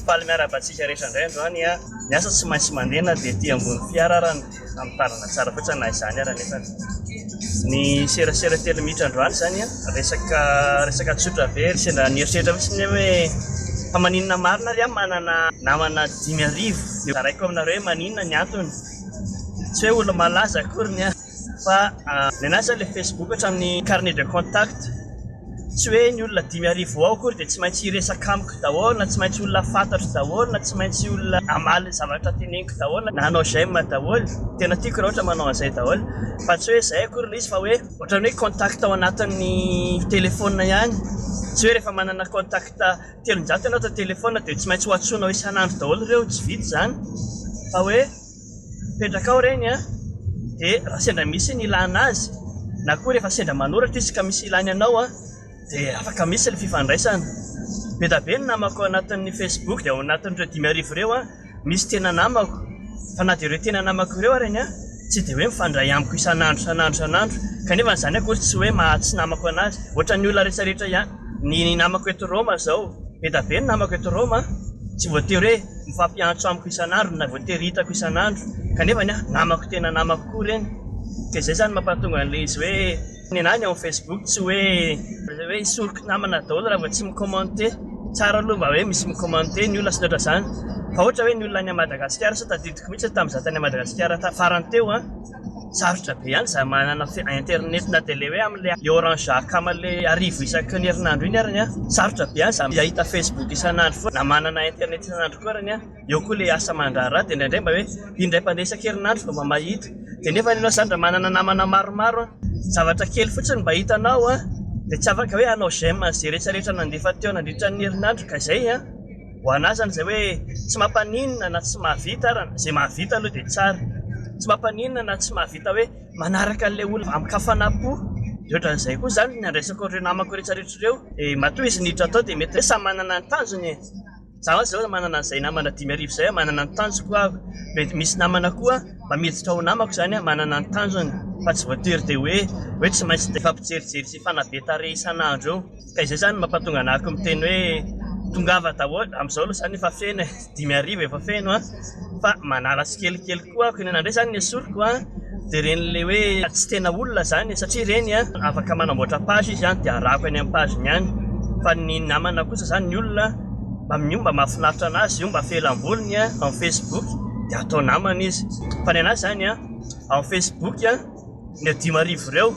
faly miarabantsika rehetra indray androany a miasa tsy maintsy mandena dia ty ambony fiara raha amtarana tsara fotsiny na izany ara nefa ny serasera telo mitra androany zany a resaka tsotra be sendra nieritreritra fotsiny hoe fa maninona marina ry a manana namana 5,000 zaraiko aminareo hoe maninona ny antony tsy hoe olo malaza akoriny a fa nenasa le Facebook hatramin'ny carnet de contact tsy hoe ny olona 5,000 ao akory dia tsy maintsy hiresaka amiko daholo na tsy maintsy olona fantatro daholo na tsy maintsy olona amaly zavatra teneniko daholo na hanao j'aime daholo tena tiako raha ohatra manao an'izay daholo fa tsy hoe izay akory ilay izy fa hoe ohatran'ny hoe contact ao anatin'ny telefona ihany tsy hoe rehefa manana contact 300 ianao ta telefona dia tsy maintsy ho antsoinao isan'andro daholo ireo tsy vita zany fa hoe petraka ao reny a dia raha sendra misy ny ilana azy na koa rehefa sendra manoratra izy ka misy ilany anao a dia afaka misy le fifandraisana be da be ny namako anatin'ny Facebook dia ao anatin'ireo 5,000 ireo a misy tena namako fa na dia ireo tena namako ireo areny a tsy dia hoe mifandray amiko isan'andro kanefa zany akory tsy hoe mahatsy namako anazy ohatra ny olona rehetrarehetra ihany ny namako eto Roma zao be da be ny namako eto Roma tsy voatery hoe mifampiantso amiko isan'andro na voatery hitako isan'andro kanefa ny namako tena namako koa reny dia izay zany mampahatonga an'ilay izy hoe ny anany ao Facebook tsy hoe isoroko namana daholo raha vao tsy micommente tsara aloha mba hoe misy micommente ny olona sy loatra zany fa ohatra hoe ny olona any Madagasikara sa tadidiko mihitsy tamin'izaho tany Madagasikara farany teo a sarotra be ihany za manana internet na dia le hoe amin'le Orange akama le arivo isaky ny herinandro iny arany a sarotra be ihany za ahita Facebook isan'andro foana na manana internet isan'andro koa arany a eo koa le asa mandrara dia indraindray mba hoe indray mpandeha isan-kerinandro fa mba mahita dia nefa ianao zany raha manana namana maromaro a zavatra kely fotsiny mba hitanao a dia tsy afaka hoe hanao j'aime izay rehetrarehetra nandefa teo nandritra ny herinandro ka izay a ho an'azany izay hoe tsy mampaninona na tsy mahavita arana izay mahavita aloha dia tsara tsy mampaninona na tsy mahavita hoe manaraka an'ilay olona amin'ny kafanam-po dia ohatran'izay koa zany ny andraisako ireo namako rehetrarehetra ireo matoa izy niditra atao dia mety hoe samy manana ny tanjony zaho zao manana an'izay namana 5,000 izay manana ny tanjoko aho mety misy namana koa mba miditra ho namako zany a manana ny tanjony fa tsy voatery dia hoe tsy maintsy dia fampijerijery sy fanabe tare isan'andro eo ka izay zany mampatonga anahako miteny hoe tongava daholo amin'izao aloha zany efa feno 5,000 efa feno a fa manala tsikelikely koa ako inenandray zany ny esoriko a dia renyle hoe tsy tena olona zany satria reny a afaka manamboatra page izy ihany dia arahako any amin'ny pageny ihany fa ny namana kosa zany ny olona io mba mahafinaritra anazy io mba felam-bolony a amin'ny Facebook dia atao namana izy fa ny anazy zany a amin'ny Facebook a ny 5,000 ireo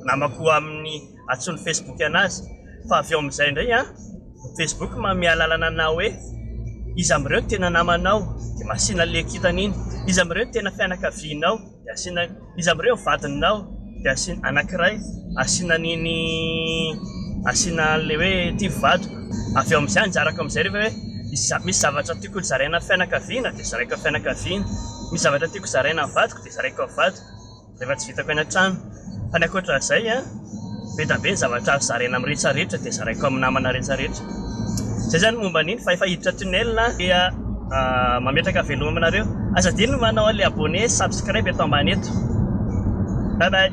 namako amin'ny atsony Facebook anazy fa avy eo amin'izay indray a Facebook mialalana anao hoe izy amin'ireo no tena namanao dia masina le kitan'iny izy amin'ireo no tena fianakavianao dia asiana izy amin'ireo vadinao dia asiana anankiray asiana niny asiana le hoe ty vadiko avy eo amin'izay anjarako amin'izay rehefa hoe misy zavatra tiako zaraina fianakaviana dia zaraiko fianakaviana misy zavatra tiako zaraina vadiko dia zaraiko vadiko rehefa tsy vitako any an-trano fa ny ankoatran'izay a be da be ny zavatra zaraina amin'ny rehetrarehetra dia zaraiko amin'ny namana rehetrarehetra izay zany momba an'iny fa efa hiditra tunnel dia mametraka veloma aminareo azadino manao an'ilay abonné subscribe eto ambany eto bye bye